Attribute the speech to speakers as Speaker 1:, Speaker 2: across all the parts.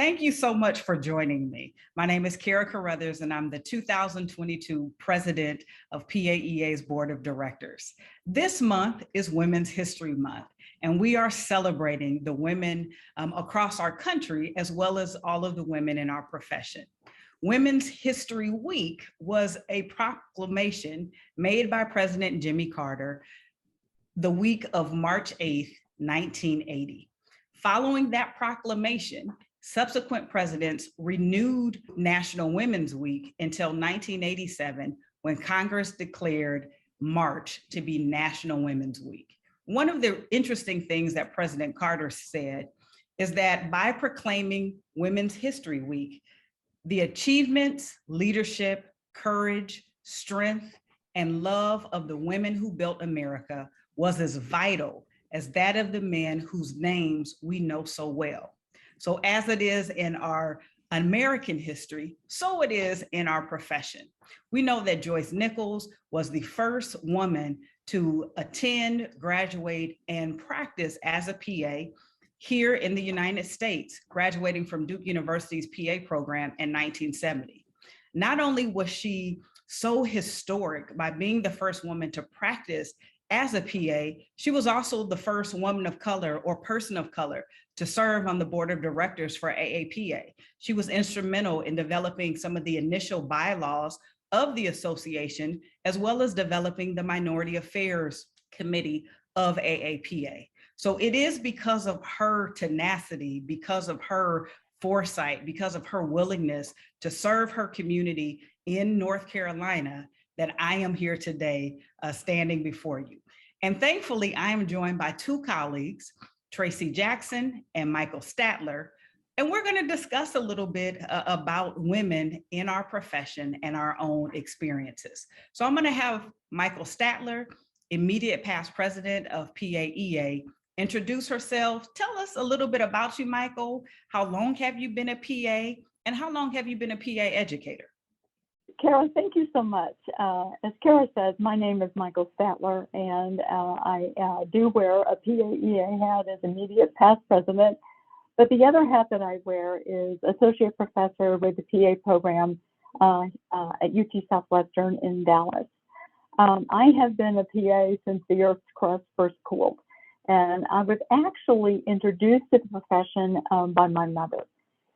Speaker 1: Thank you so much for joining me. My name is Kara Caruthers, and I'm the 2022 President of PAEA's Board of Directors. This month is Women's History Month, and we are celebrating the women across our country, as well as all of the women in our profession. Women's History Week was a proclamation made by President Jimmy Carter the week of March 8th, 1980. Following that proclamation, subsequent presidents renewed National Women's Week until 1987, when Congress declared March to be National Women's Week. One of the interesting things that President Carter said is that by proclaiming Women's History Week, the achievements, leadership, courage, strength, and love of the women who built America was as vital as that of the men whose names we know so well. So as it is in our American history, so it is in our profession. We know that Joyce Nichols was the first woman to attend, graduate, and practice as a PA here in the United States, graduating from Duke University's PA program in 1970. Not only was she so historic by being the first woman to practice as a PA, she was also the first woman of color or person of color to serve on the board of directors for AAPA. She was instrumental in developing some of the initial bylaws of the association, as well as developing the Minority Affairs Committee of AAPA. So it is because of her tenacity, because of her foresight, because of her willingness to serve her community in North Carolina that I am here today standing before you. And thankfully, I am joined by two colleagues, Tracy Jackson and Michel Statler, and we're going to discuss a little bit about women in our profession and our own experiences. So I'm going to have Michel Statler, immediate past president of PAEA, introduce herself. Tell us a little bit about you, Michel. How long have you been a PA, and how long have you been a PA educator?
Speaker 2: Kara, thank you so much. As Kara says, my name is Michel Statler, and I do wear a PAEA hat as immediate past president. But the other hat that I wear is associate professor with the PA program at UT Southwestern in Dallas. I have been a PA since the Earth's crust first cooled, and I was actually introduced to the profession by my mother.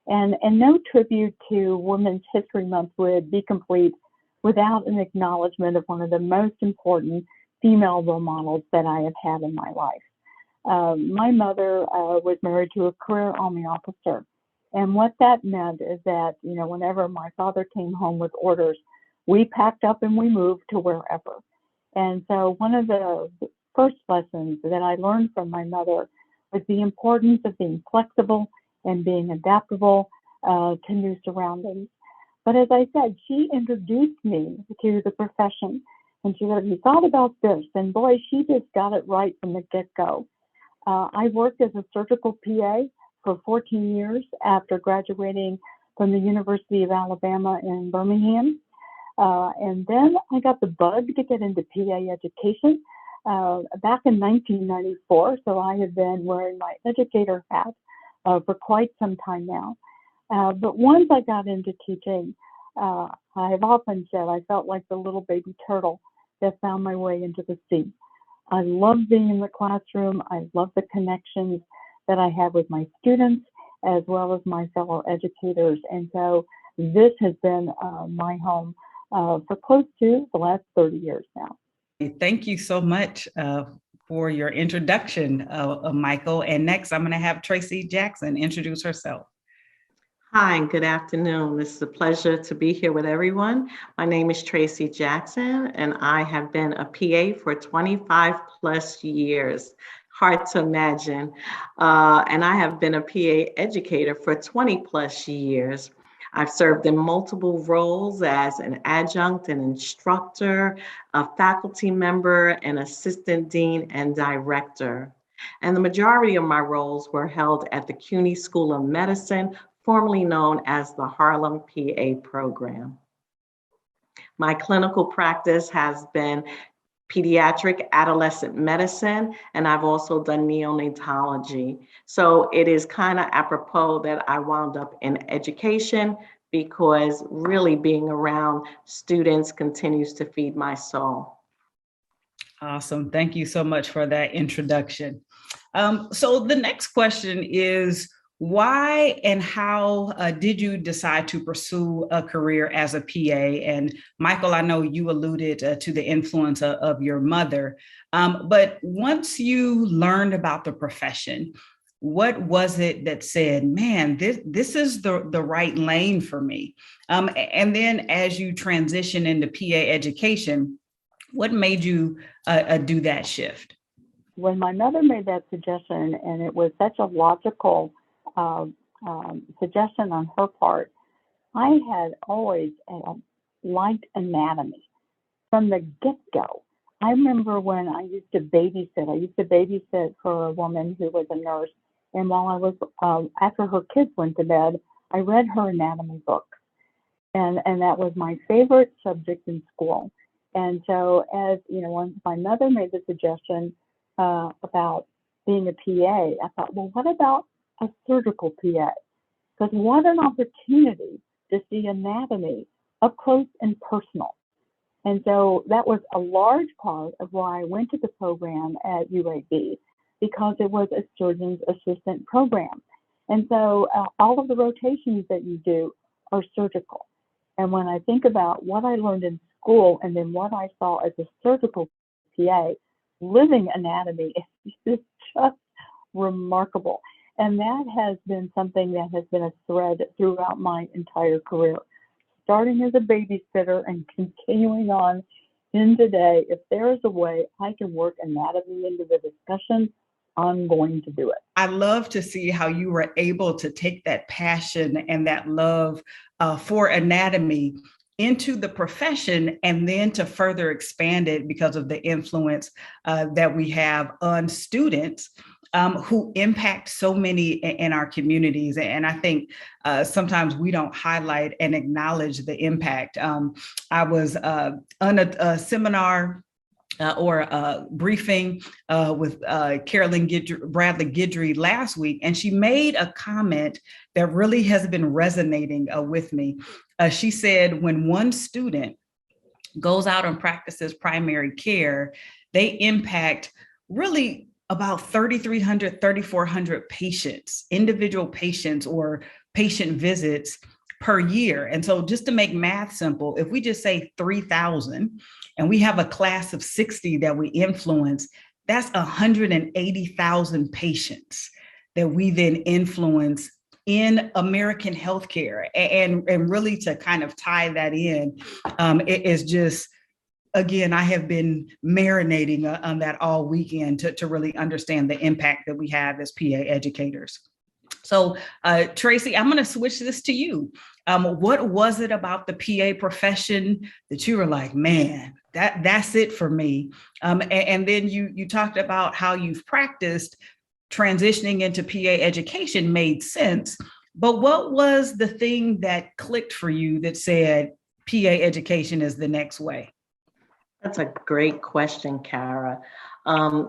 Speaker 2: And no tribute to Women's History Month would be complete without an acknowledgement of one of the most important female role models that I have had in my life. My mother was married to a career Army officer. And what that meant is that, you know, whenever my father came home with orders, we packed up and we moved to wherever. And so one of the first lessons that I learned from my mother was the importance of being flexible and being adaptable to new surroundings. But as I said, she introduced me to the profession, and she said, "You thought about this?" And boy, she just got it right from the get-go. I worked as a surgical PA for 14 years after graduating from the University of Alabama in Birmingham. And then I got the bug to get into PA education back in 1994. So I have been wearing my educator hat for quite some time now. But once I got into teaching, I have often said I felt like the little baby turtle that found my way into the sea. I love being in the classroom. I love the connections that I have with my students, as well as my fellow educators. And so this has been my home for close to the last 30 years now.
Speaker 1: Thank you so much for your introduction, Michel. And next, I'm going to have Tracy Jackson introduce herself.
Speaker 3: Hi, and good afternoon. It's a pleasure to be here with everyone. My name is Tracy Jackson, and I have been a PA for 25 plus years. Hard to imagine. And I have been a PA educator for 20 plus years. I've served in multiple roles as an adjunct, an instructor, a faculty member, an assistant dean, and director. And the majority of my roles were held at the CUNY School of Medicine, formerly known as the Harlem PA program. My clinical practice has been pediatric adolescent medicine, and I've also done neonatology. So it is kind of apropos that I wound up in education, because really being around students continues to feed my soul.
Speaker 1: Awesome. Thank you so much for that introduction. So the next question is, why and how did you decide to pursue a career as a PA? And Michael, I know you alluded to the influence of your mother, but once you learned about the profession, what was it that said, man, this is the right lane for me? And then as you transition into PA education, what made you do that shift?
Speaker 2: When my mother made that suggestion, and it was such a logical suggestion on her part, I had always liked anatomy from the get-go. I remember when I used to babysit for a woman who was a nurse, and while I was after her kids went to bed, I read her anatomy books, and that was my favorite subject in school. And so, as you know, when my mother made the suggestion about being a PA, I thought, well, what about a surgical PA? Because what an opportunity to see anatomy up close and personal. And so that was a large part of why I went to the program at UAB, because it was a surgeon's assistant program. And so all of the rotations that you do are surgical. And when I think about what I learned in school and then what I saw as a surgical PA, living anatomy is just remarkable. And that has been something that has been a thread throughout my entire career, starting as a babysitter and continuing on in today. If there is a way I can work anatomy into the discussion, I'm going to do it.
Speaker 1: I love to see how you were able to take that passion and that love for anatomy into the profession, and then to further expand it because of the influence that we have on students who impact so many in our communities. And I think sometimes we don't highlight and acknowledge the impact. I was on a seminar or a briefing with Carolyn Bradley Guidry last week, and she made a comment that really has been resonating with me. She said, when one student goes out and practices primary care, they impact really about 3,300, 3,400 patients, individual patients or patient visits per year. And so just to make math simple, if we just say 3,000 and we have a class of 60 that we influence, that's 180,000 patients that we then influence in American healthcare. And really to kind of tie that in, it is just, again, I have been marinating on that all weekend to really understand the impact that we have as PA educators. So Tracy, I'm going to switch this to you. What was it about the PA profession that you were like, man, that's it for me? And then you talked about how you've practiced transitioning into PA education made sense. But what was the thing that clicked for you that said PA education is the next way?
Speaker 3: That's a great question, Kara.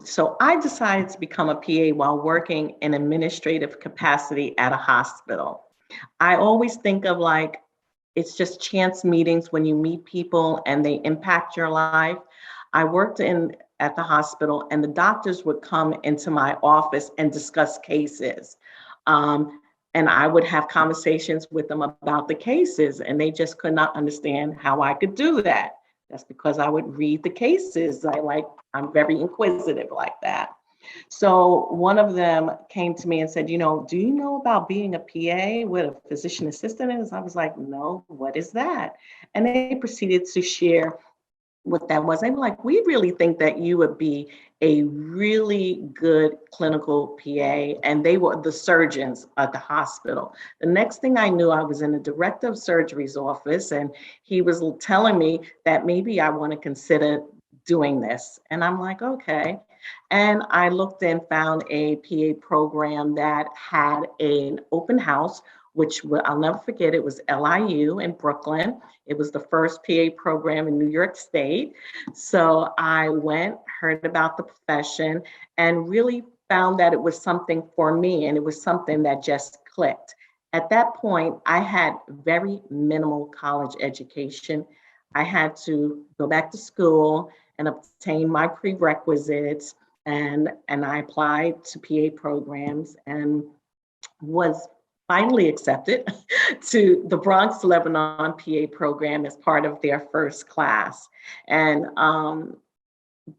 Speaker 3: So I decided to become a PA while working in administrative capacity at a hospital. I always think of like, it's just chance meetings when you meet people and they impact your life. I worked at the hospital, and the doctors would come into my office and discuss cases. And I would have conversations with them about the cases, and they just could not understand how I could do that. That's because I would read the cases. I'm very inquisitive like that. So one of them came to me and said, do you know about being a PA, what a physician assistant is? I was like, no, what is that? And they proceeded to share what that was. They were like, we really think that you would be a really good clinical PA. And they were the surgeons at the hospital. The next thing I knew, I was in the director of surgery's office, and he was telling me that maybe I want to consider doing this. And I'm like, okay. And I looked and found a PA program that had an open house I'll never forget. It was LIU in Brooklyn. It was the first PA program in New York State. So I went, heard about the profession, and really found that it was something for me, and it was something that just clicked. At that point, I had very minimal college education. I had to go back to school and obtain my prerequisites, and I applied to PA programs and was finally accepted to the Bronx Lebanon PA program as part of their first class. And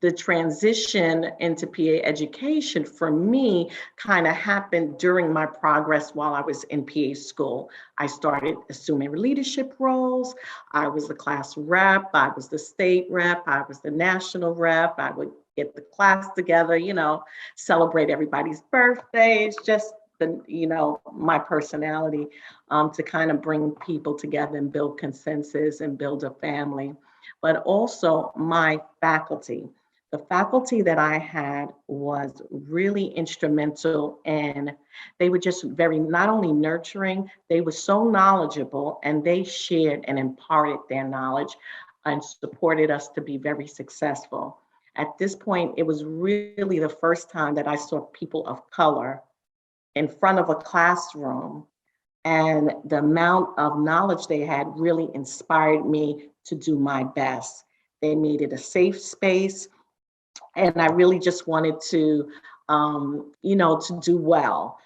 Speaker 3: the transition into PA education for me kind of happened during my progress while I was in PA school. I started assuming leadership roles. I was the class rep, I was the state rep, I was the national rep. I would get the class together, celebrate everybody's birthdays, just my personality to kind of bring people together and build consensus and build a family. But also my faculty. The faculty that I had was really instrumental, and they were just very, not only nurturing, they were so knowledgeable, and they shared and imparted their knowledge and supported us to be very successful. At this point, it was really the first time that I saw people of color in front of a classroom, and the amount of knowledge they had really inspired me to do my best. They made it a safe space, and I really just wanted to, to do well.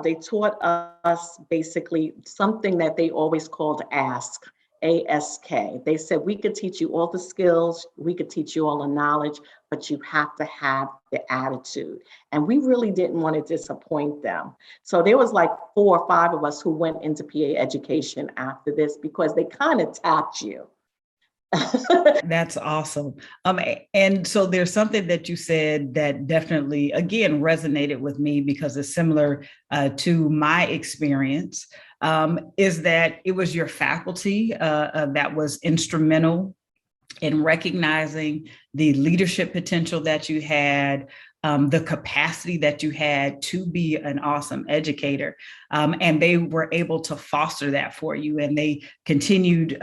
Speaker 3: They taught us basically something that they always called ASK. ASK. They said, we could teach you all the skills, we could teach you all the knowledge, but you have to have the attitude. And we really didn't want to disappoint them. So there was like 4 or 5 of us who went into PA education after this because they kind of tapped you.
Speaker 1: That's awesome. And so there's something that you said that definitely, again, resonated with me because it's similar to my experience, is that it was your faculty that was instrumental in recognizing the leadership potential that you had, the capacity that you had to be an awesome educator. And they were able to foster that for you. And they continued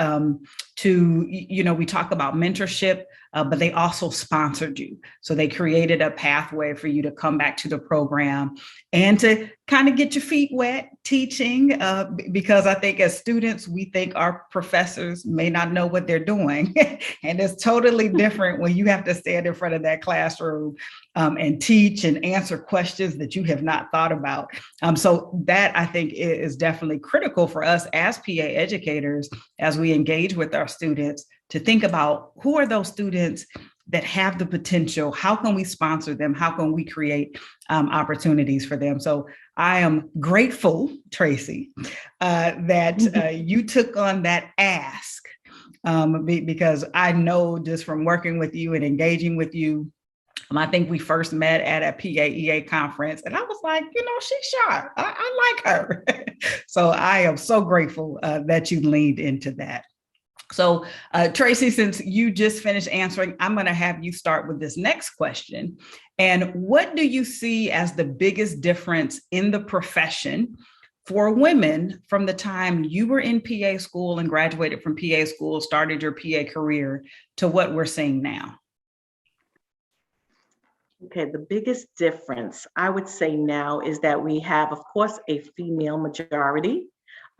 Speaker 1: to, we talk about mentorship, but they also sponsored you. So they created a pathway for you to come back to the program and to kind of get your feet wet teaching, because I think as students, we think our professors may not know what they're doing. And it's totally different when you have to stand in front of that classroom and teach and answer questions that you have not thought about. So that I think is definitely critical for us as PA educators, as we engage with our students, to think about who are those students that have the potential, how can we sponsor them, how can we create opportunities for them. So I am grateful, Tracy, that you took on that ask, because I know just from working with you and engaging with you, I think we first met at a PAEA conference, and I was like, she's sharp. I like her. So I am so grateful that you leaned into that. So Tracy, since you just finished answering, I'm going to have you start with this next question. And what do you see as the biggest difference in the profession for women from the time you were in PA school and graduated from PA school, started your PA career, to what we're seeing now?
Speaker 3: Okay, the biggest difference I would say now is that we have, of course, a female majority.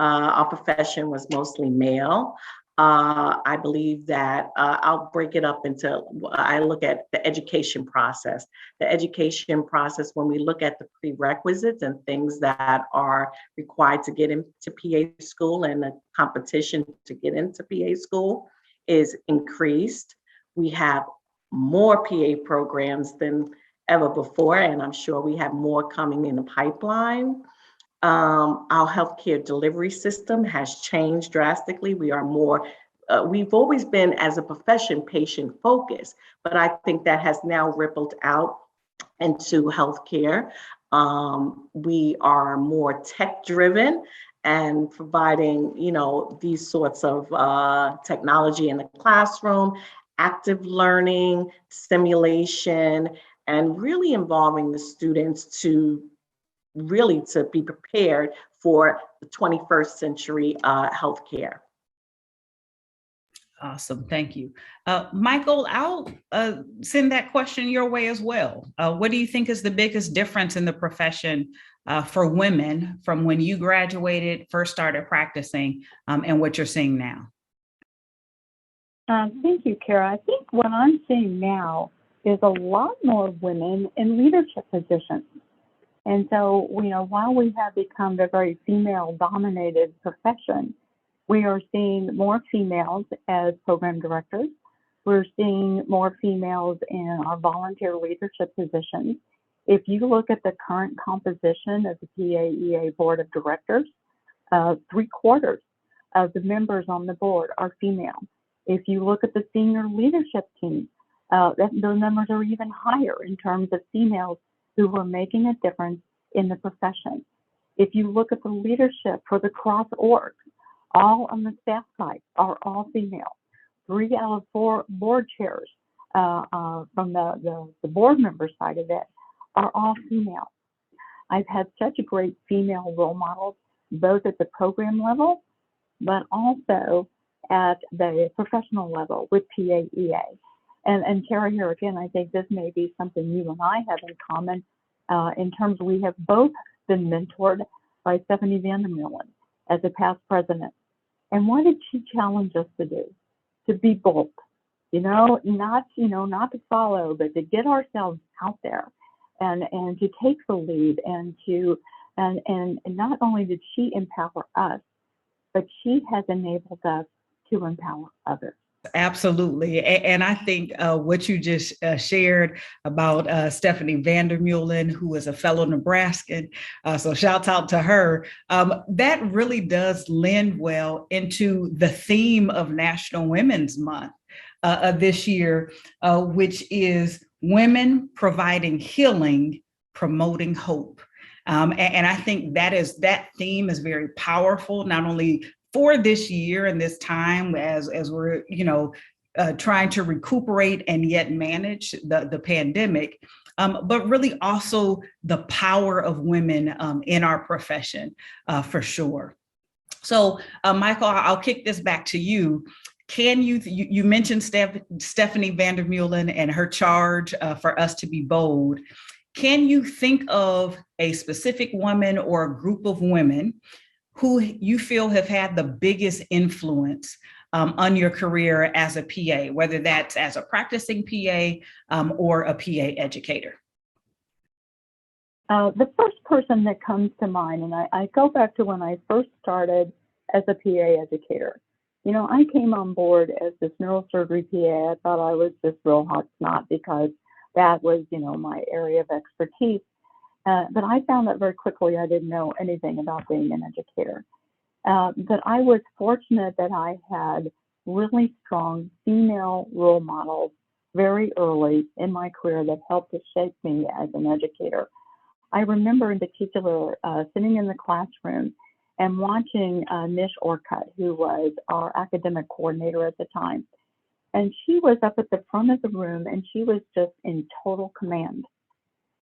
Speaker 3: Our profession was mostly male. I believe that I'll break it up into, I look at the education process. The education process, when we look at the prerequisites and things that are required to get into PA school and the competition to get into PA school is increased. We have more PA programs than ever before, and I'm sure we have more coming in the pipeline. Our healthcare delivery system has changed drastically. We are more, we've always been, as a profession, patient focused, but I think that has now rippled out into healthcare. We are more tech driven and providing, these sorts of technology in the classroom, active learning, simulation, and really involving the students to be prepared for the 21st century healthcare.
Speaker 1: Awesome, thank you. Michael, I'll send that question your way as well. What do you think is the biggest difference in the profession for women from when you graduated, first started practicing, and what you're seeing now?
Speaker 2: Thank you, Kara. I think what I'm seeing now is a lot more women in leadership positions. And so, while we have become a very female-dominated profession, we are seeing more females as program directors. We're seeing more females in our volunteer leadership positions. If you look at the current composition of the PAEA Board of Directors, 3/4 of the members on the board are female. If you look at the senior leadership team, those numbers are even higher in terms of females who are making a difference in the profession. If you look at the leadership for the cross org, all on the staff side are all female. 3 out of 4 board chairs from the board member side of it are all female. I've had such great female role models, both at the program level, but also at the professional level with PAEA. And Kara, here again, I think this may be something you and I have in common in terms of we have both been mentored by Stephanie Vandermeulen as a past president. And what did she challenge us to do? To be bold, not to follow, but to get ourselves out there and to take the lead and not only did she empower us, but she has enabled us to empower others.
Speaker 1: Absolutely. And I think what you just shared about Stephanie Vandermeulen, who is a fellow Nebraskan, so shouts out to her, that really does lend well into the theme of National Women's Month this year, which is women providing healing, promoting hope. And I think that theme is very powerful, not only for this year and this time as we're trying to recuperate and yet manage the pandemic, but really also the power of women in our profession for sure. So Michael, I'll kick this back to you. Can you mentioned Stephanie Vandermeulen and her charge for us to be bold. Can you think of a specific woman or a group of women who you feel have had the biggest influence on your career as a PA, whether that's as a practicing PA or a PA educator?
Speaker 2: The first person that comes to mind, and I go back to when I first started as a PA educator. I came on board as this neurosurgery PA. I thought I was just real hot snot because that was, my area of expertise. But I found that very quickly I didn't know anything about being an educator. But I was fortunate that I had really strong female role models very early in my career that helped to shape me as an educator. I remember in particular sitting in the classroom and watching Nish Orcutt, who was our academic coordinator at the time. And she was up at the front of the room and she was just in total command.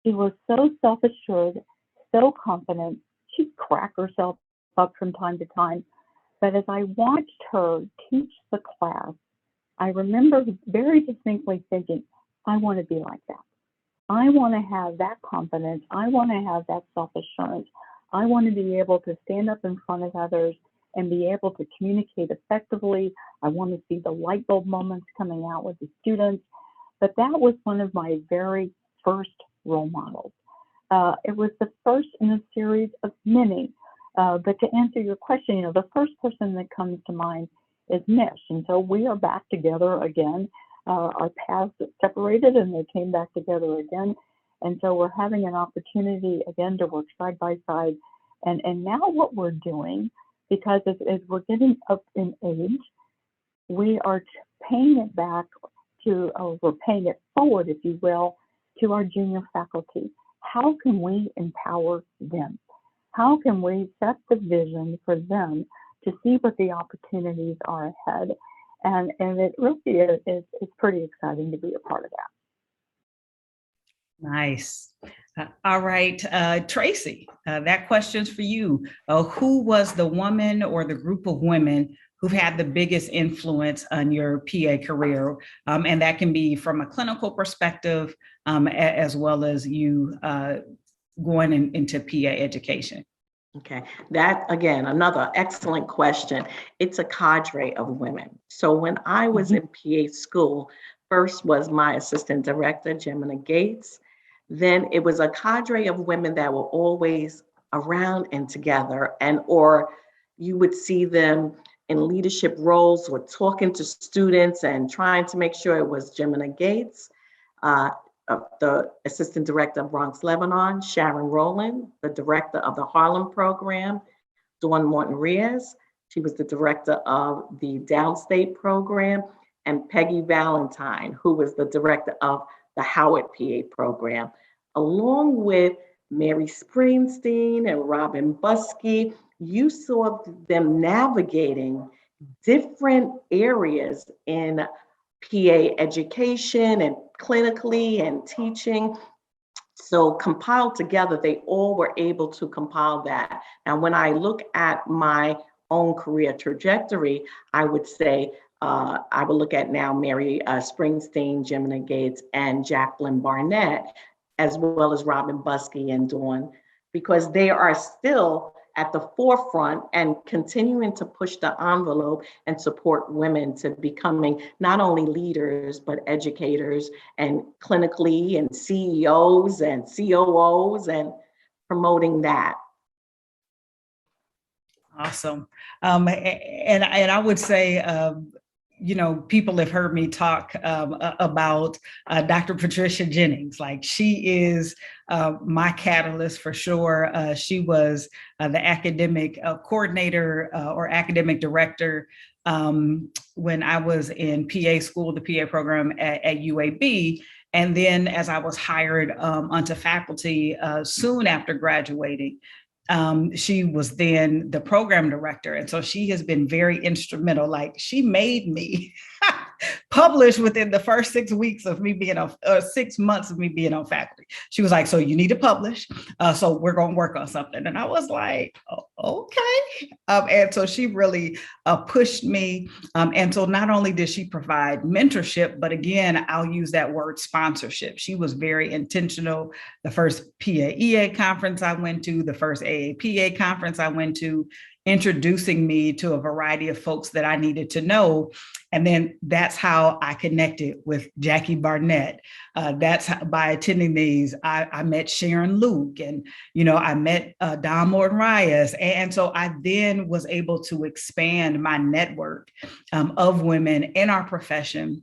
Speaker 2: She was so self-assured, so confident. She'd crack herself up from time to time. But as I watched her teach the class, I remember very distinctly thinking, I want to be like that. I want to have that confidence. I want to have that self-assurance. I want to be able to stand up in front of others and be able to communicate effectively. I want to see the light bulb moments coming out with the students. But that was one of my very first role models. It was the first in a series of many. But to answer your question, the first person that comes to mind is Nish. And so we are back together again. Our paths separated and they came back together again. And so we're having an opportunity again to work side by side. And now what we're doing, because as we're getting up in age, we are paying it back to, or we're paying it forward, if you will, to our junior faculty. How can we empower them? How can we set the vision for them to see what the opportunities are ahead? And it really is pretty exciting to be a part of that.
Speaker 1: Nice. All right, Tracy, that question's for you. Who was the woman or the group of women who've had the biggest influence on your PA career? And that can be from a clinical perspective, as well as you going into PA education.
Speaker 3: Okay, that again, another excellent question. It's a cadre of women. So when I was in PA school, first was my assistant director, Jemina Gates. Then it was a cadre of women that were always around and together, and or you would see them in leadership roles or talking to students and trying to make sure it was Jemina Gates, uh, the assistant director of Bronx Lebanon, Sharon Rowland, the director of the Harlem program, Dawn Morton Reyes. She was the director of the Downstate program, and Peggy Valentine, who was the director of the Howard PA program, along with Mary Springsteen and Robin Buskey. You saw them navigating different areas in PA education and clinically and teaching. So compiled together, they all were able to compile that. Now, when I look at my own career trajectory, I would say I would look at now Mary Springsteen, Jemina Gates, and Jacqueline Barnett, as well as Robin Buskey and Dawn, because they are still at the forefront and continuing to push the envelope and support women to becoming not only leaders, but educators and clinically and CEOs and COOs and promoting that.
Speaker 1: Awesome. And I would say, you know, people have heard me talk about Dr. Patricia Jennings. Like, she is my catalyst for sure. She was the academic coordinator or academic director when I was in PA school, the PA program at UAB. And then as I was hired onto faculty soon after graduating, she was then the program director. And so she has been very instrumental. Like, she made me publish within the first 6 weeks of me being on, 6 months of me being on faculty. She was like, so you need to publish. So we're going to work on something. And I was like, oh, okay. And so she really pushed me. And so not only did she provide mentorship, but again, I'll use that word sponsorship. She was very intentional. The first PAEA conference I went to, the first AAPA conference I went to, introducing me to a variety of folks that I needed to know. And then that's how I connected with Jackie Barnett. That's how, by attending these, I met Sharon Luke, and, you know, I met Dawn Morton Reyes. And so I then was able to expand my network of women in our profession.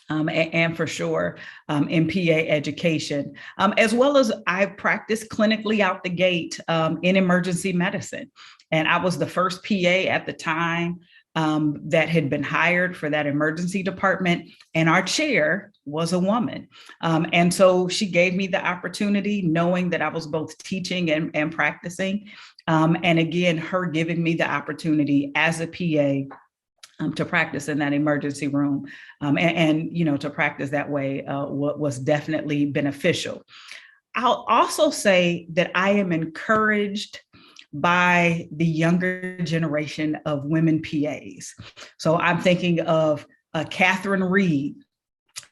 Speaker 1: And for sure in PA education, as well as I practiced clinically out the gate in emergency medicine. And I was the first PA at the time that had been hired for that emergency department. And our chair was a woman. And so she gave me the opportunity, knowing that I was both teaching and practicing. And again, her giving me the opportunity as a PA to practice in that emergency room, and you know, to practice that way was definitely beneficial. I'll also say that I am encouraged by the younger generation of women PAs. So I'm thinking of Catherine Reed,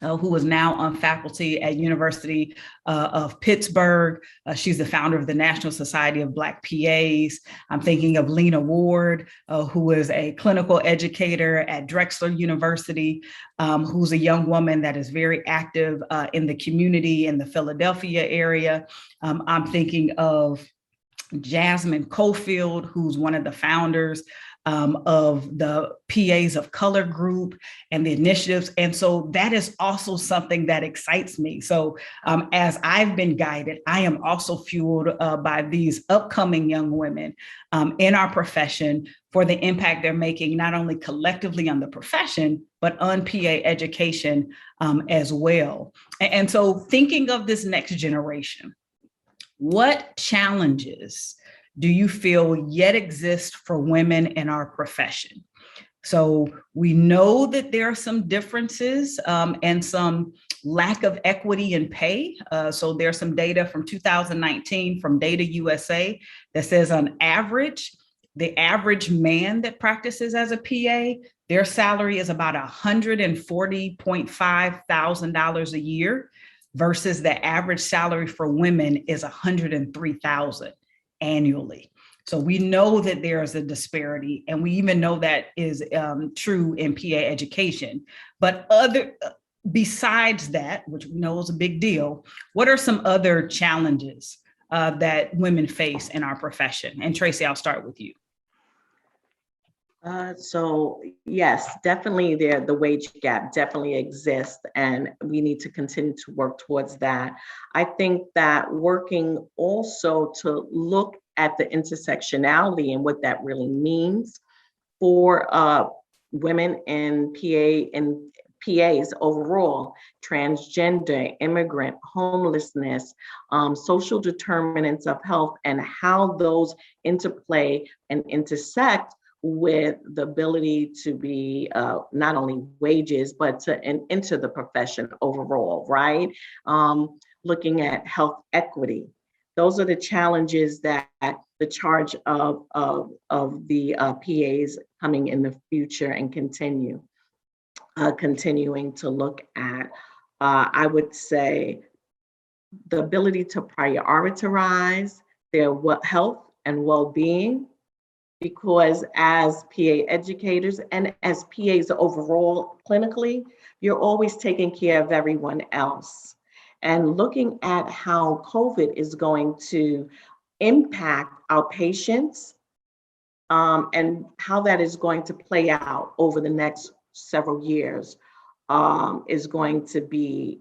Speaker 1: who is now on faculty at University of Pittsburgh. She's the founder of the National Society of Black PAs. I'm thinking of Lena Ward, who is a clinical educator at Drexel University, who's a young woman that is very active in the community in the Philadelphia area. I'm thinking of Jasmine Cofield, who's one of the founders of the PAs of Color group and the initiatives. And so that is also something that excites me. So as I've been guided, I am also fueled by these upcoming young women in our profession for the impact they're making, not only collectively on the profession, but on PA education as well. And so thinking of this next generation, what challenges do you feel yet exist for women in our profession? So we know that there are some differences and some lack of equity in pay. So there's some data from 2019 from Data USA that says on average, the average man that practices as a PA, their salary is about $140.5 thousand a year versus the average salary for women is $103,000 annually. So we know that there is a disparity, and we even know that is true in PA education. But besides that, which we know is a big deal, what are some other challenges that women face in our profession? And Tracy, I'll start with you.
Speaker 3: So yes, definitely the wage gap definitely exists, and we need to continue to work towards that. I think that working also to look at the intersectionality and what that really means for women in PAs overall, transgender, immigrant, homelessness, social determinants of health, and how those interplay and intersect with the ability to be not only wages, but to enter the profession overall, right? Looking at health equity. Those are the challenges that the charge of the PAs coming in the future and continuing to look at. I would say the ability to prioritize their health and well-being, because as PA educators and as PAs overall clinically, you're always taking care of everyone else. And looking at how COVID is going to impact our patients and how that is going to play out over the next several years is going to be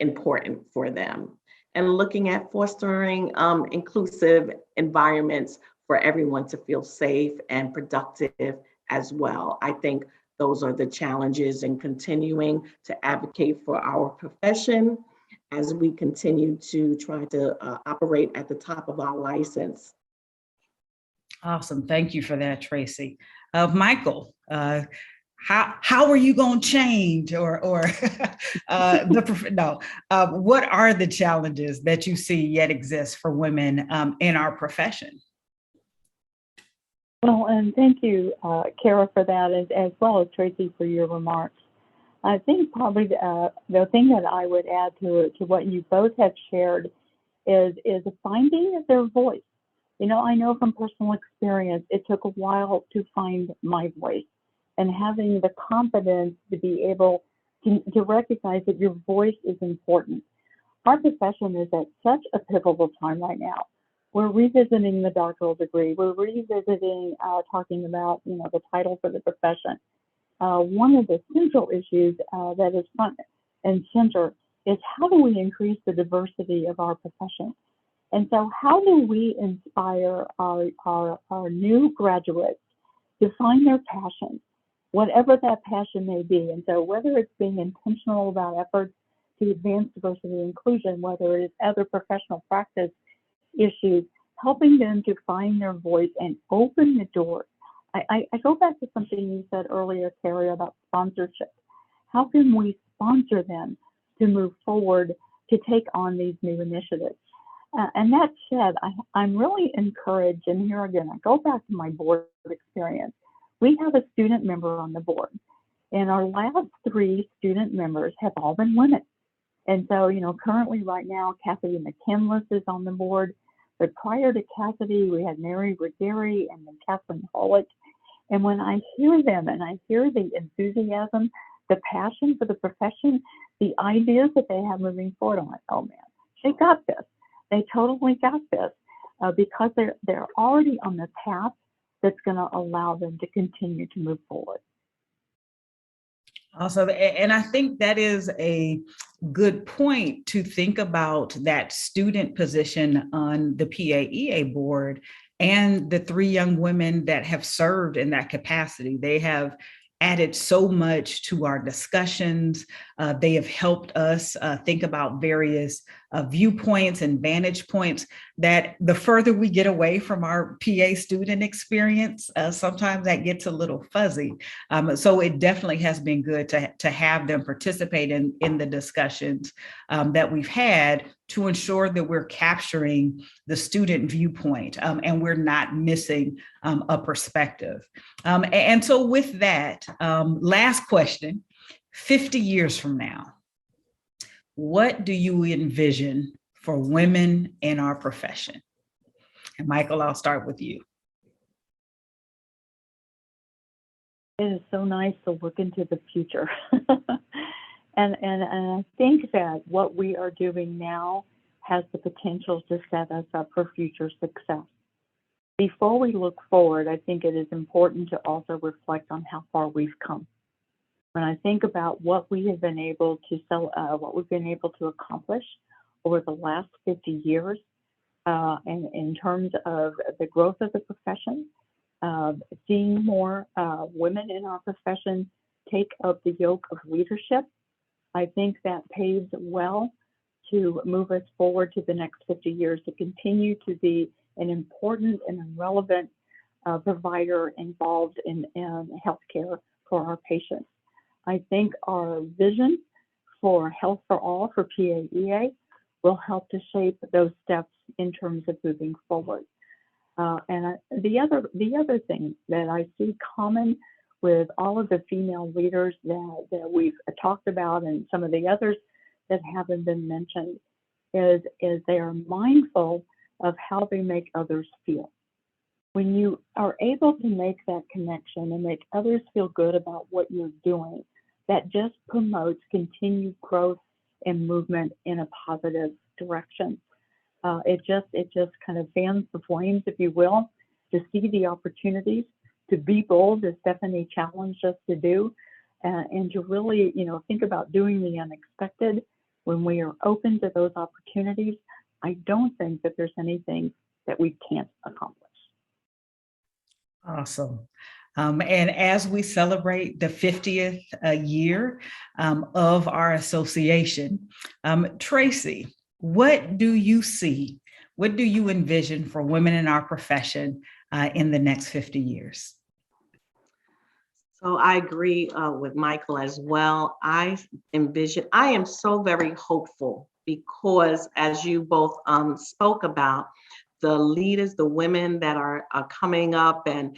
Speaker 3: important for them. And looking at fostering inclusive environments for everyone to feel safe and productive as well. I think those are the challenges, and continuing to advocate for our profession as we continue to try to operate at the top of our license.
Speaker 1: Awesome. Thank you for that, Tracy. Michael, how are you going to change what are the challenges that you see yet exist for women in our profession?
Speaker 2: Well, and thank you, Kara, for that, as well as Tracy for your remarks. I think probably the thing that I would add to what you both have shared is finding their voice. You know, I know from personal experience, it took a while to find my voice, and having the confidence to be able to recognize that your voice is important. Our profession is at such a pivotal time right now. We're revisiting the doctoral degree. We're revisiting talking about, you know, the title for the profession. One of the central issues that is front and center is how do we increase the diversity of our profession? And so how do we inspire our new graduates to find their passion, whatever that passion may be? And so whether it's being intentional about efforts to advance diversity and inclusion, whether it is other professional practice issues, helping them to find their voice and open the doors. I go back to something you said earlier, Carrie, about sponsorship. How can we sponsor them to move forward to take on these new initiatives? And that said, I'm really encouraged, and here again, I go back to my board experience. We have a student member on the board, and our last 3 student members have all been women. And so, you know, currently right now, Cassidy McKinless is on the board. But prior to Cassidy, we had Mary Ruggieri and then Kathleen Hollick. And when I hear them and I hear the enthusiasm, the passion for the profession, the ideas that they have moving forward, I'm like, oh man, they got this. They totally got this because they're already on the path that's going to allow them to continue to move forward.
Speaker 1: Awesome. And I think that is a good point to think about that student position on the PAEA board and the 3 young women that have served in that capacity. They have added so much to our discussions, They have helped us think about various viewpoints and vantage points that the further we get away from our PA student experience, sometimes that gets a little fuzzy. So it definitely has been good to have them participate in the discussions that we've had to ensure that we're capturing the student viewpoint and we're not missing a perspective. And so with that, last question, 50 years from now, what do you envision for women in our profession? And Michael, I'll start with you.
Speaker 2: It is so nice to look into the future. and I think that what we are doing now has the potential to set us up for future success. Before we look forward, I think it is important to also reflect on how far we've come. When I think about what we have been able to what we've been able to accomplish over the last 50 years, and in terms of the growth of the profession, seeing more women in our profession take up the yoke of leadership, I think that paves well to move us forward to the next 50 years to continue to be an important and relevant provider involved in healthcare for our patients. I think our vision for Health for All for PAEA will help to shape those steps in terms of moving forward. And the other thing that I see common with all of the female leaders that we've talked about and some of the others that haven't been mentioned is they are mindful of how they make others feel. When you are able to make that connection and make others feel good about what you're doing, that just promotes continued growth and movement in a positive direction. It just kind of fans the flames, if you will, to see the opportunities, to be bold, as Stephanie challenged us to do, and to really, think about doing the unexpected. When we are open to those opportunities, I don't think that there's anything that we can't accomplish.
Speaker 1: Awesome. And as we celebrate the 50th year of our association, Tracy, what do you see? What do you envision for women in our profession in the next 50 years?
Speaker 3: So I agree with Michael as well. I am so very hopeful because as you both spoke about, the leaders, the women that are coming up and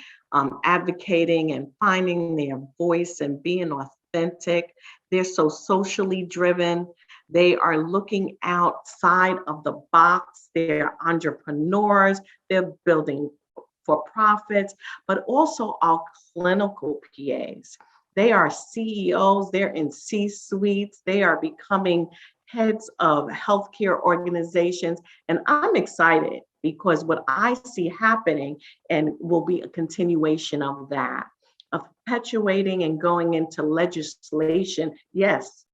Speaker 3: advocating and finding their voice and being authentic, they're so socially driven. They are looking outside of the box. They're entrepreneurs. They're building for profits, but also our clinical PAs. They are CEOs. They're in C-suites. They are becoming heads of healthcare organizations. And I'm excited because what I see happening and will be a continuation of that, of perpetuating and going into legislation. Yes,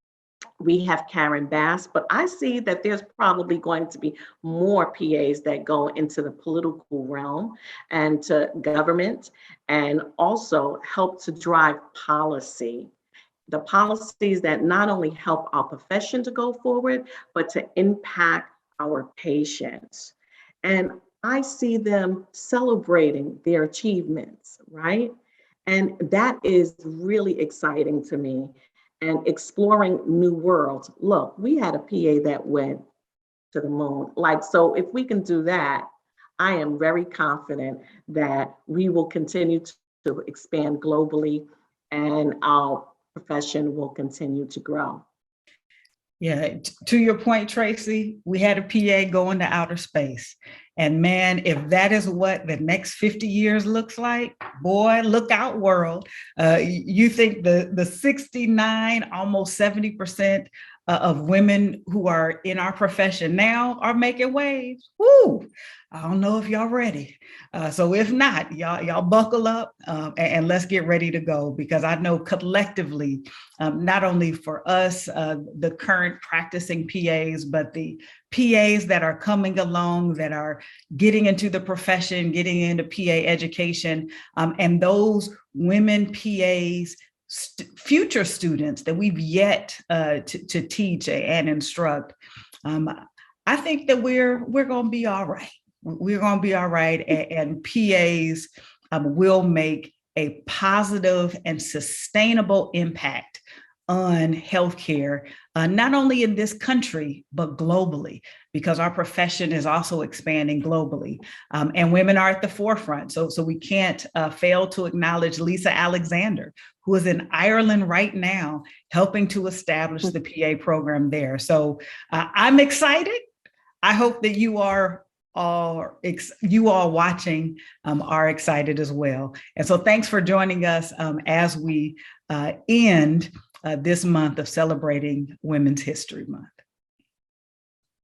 Speaker 3: we have Karen Bass, but I see that there's probably going to be more PAs that go into the political realm and to government and also help to drive policy. The policies that not only help our profession to go forward, but to impact our patients. And I see them celebrating their achievements, right? And that is really exciting to me. And exploring new worlds. Look, we had a PA that went to the moon. So if we can do that, I am very confident that we will continue to expand globally and our profession will continue to grow.
Speaker 1: Yeah, to your point, Tracy, we had a PA going to outer space. And man, if that is what the next 50 years looks like, boy, look out, world. You think the 69, almost 70% of women who are in our profession now are making waves. Woo! I don't know if y'all ready. So if not, y'all buckle up and let's get ready to go, because I know collectively, not only for us, the current practicing PAs, but the PAs that are coming along, that are getting into the profession, getting into PA education, and those women PAs future students that we've yet to teach and instruct, I think that we're going to be all right. We're going to be all right, and PAs will make a positive and sustainable impact on healthcare, not only in this country, but globally, because our profession is also expanding globally. And women are at the forefront. So we can't fail to acknowledge Lisa Alexander, who is in Ireland right now, helping to establish the PA program there. So I'm excited. I hope that you all watching are excited as well. And so thanks for joining us as we end this month of celebrating Women's History Month.